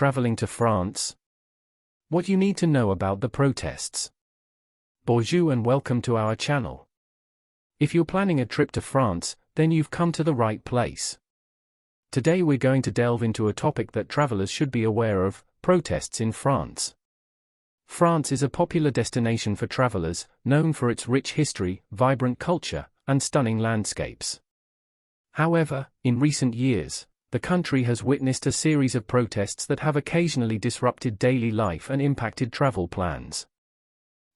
traveling to France? What you need to know about the protests. Bonjour and welcome to our channel. If you're planning a trip to France, then you've come to the right place. Today we're going to delve into a topic that travelers should be aware of: protests in France. France is a popular destination for travelers, known for its rich history, vibrant culture, and stunning landscapes. However, in recent years, the country has witnessed a series of protests that have occasionally disrupted daily life and impacted travel plans.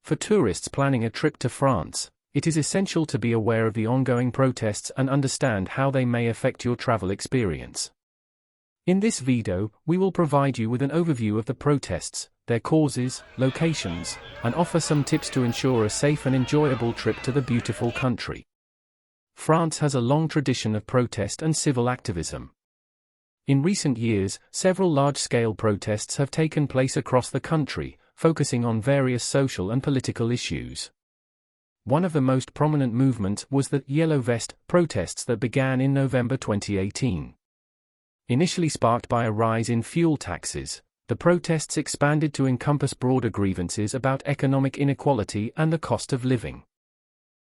For tourists planning a trip to France, it is essential to be aware of the ongoing protests and understand how they may affect your travel experience. In this video, we will provide you with an overview of the protests, their causes, locations, and offer some tips to ensure a safe and enjoyable trip to the beautiful country. France has a long tradition of protest and civil activism. In recent years, several large-scale protests have taken place across the country, focusing on various social and political issues. One of the most prominent movements was the Yellow Vest protests that began in November 2018. Initially sparked by a rise in fuel taxes, the protests expanded to encompass broader grievances about economic inequality and the cost of living.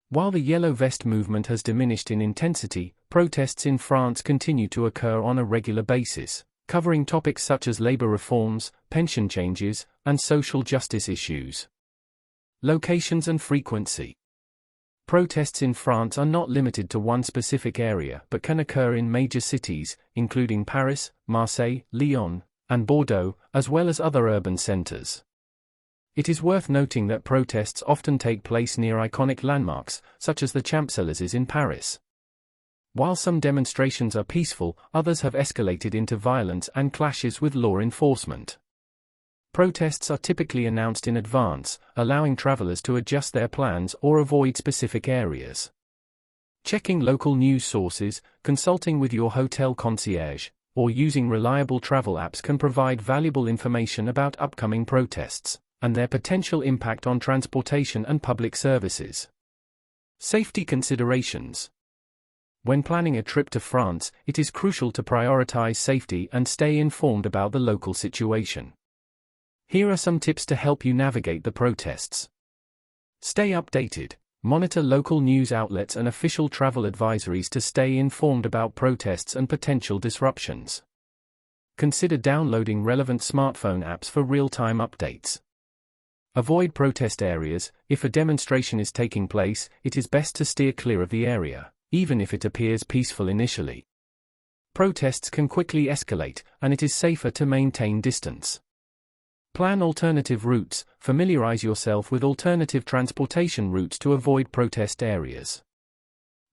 While the Yellow Vest movement has diminished in intensity, protests in France continue to occur on a regular basis, covering topics such as labor reforms, pension changes, and social justice issues. Locations and frequency. Protests in France are not limited to one specific area but can occur in major cities, including Paris, Marseille, Lyon, and Bordeaux, as well as other urban centers. It is worth noting that protests often take place near iconic landmarks, such as the Champs-Élysées in Paris. While some demonstrations are peaceful, others have escalated into violence and clashes with law enforcement. Protests are typically announced in advance, allowing travelers to adjust their plans or avoid specific areas. Checking local news sources, consulting with your hotel concierge, or using reliable travel apps can provide valuable information about upcoming protests and their potential impact on transportation and public services. Safety considerations. When planning a trip to France, it is crucial to prioritize safety and stay informed about the local situation. Here are some tips to help you navigate the protests. Stay updated. Monitor local news outlets and official travel advisories to stay informed about protests and potential disruptions. Consider downloading relevant smartphone apps for real-time updates. Avoid protest areas. If a demonstration is taking place, it is best to steer clear of the area, even if it appears peaceful initially. Protests can quickly escalate, and it is safer to maintain distance. Plan alternative routes. Familiarize yourself with alternative transportation routes to avoid protest areas.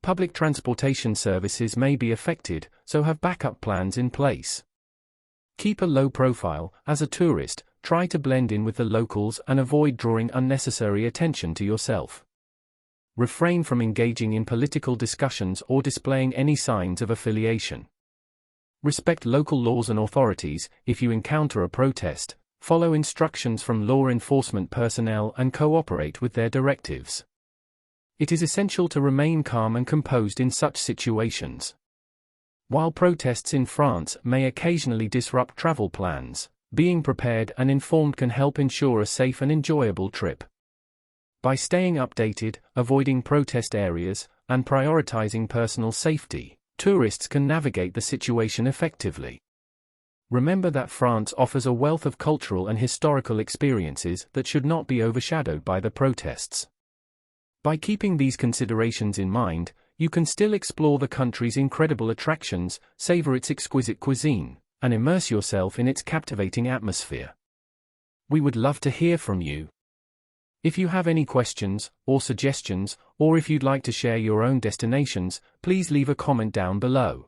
Public transportation services may be affected, so have backup plans in place. Keep a low profile. As a tourist, try to blend in with the locals and avoid drawing unnecessary attention to yourself. Refrain from engaging in political discussions or displaying any signs of affiliation. Respect local laws and authorities. If you encounter a protest, follow instructions from law enforcement personnel and cooperate with their directives. It is essential to remain calm and composed in such situations. While protests in France may occasionally disrupt travel plans, being prepared and informed can help ensure a safe and enjoyable trip. By staying updated, avoiding protest areas, and prioritizing personal safety, tourists can navigate the situation effectively. Remember that France offers a wealth of cultural and historical experiences that should not be overshadowed by the protests. By keeping these considerations in mind, you can still explore the country's incredible attractions, savor its exquisite cuisine, and immerse yourself in its captivating atmosphere. We would love to hear from you. If you have any questions or suggestions, or if you'd like to share your own destinations, please leave a comment down below.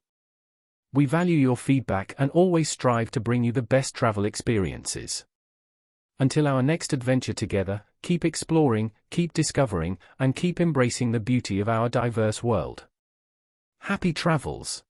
We value your feedback and always strive to bring you the best travel experiences. Until our next adventure together, keep exploring, keep discovering, and keep embracing the beauty of our diverse world. Happy travels!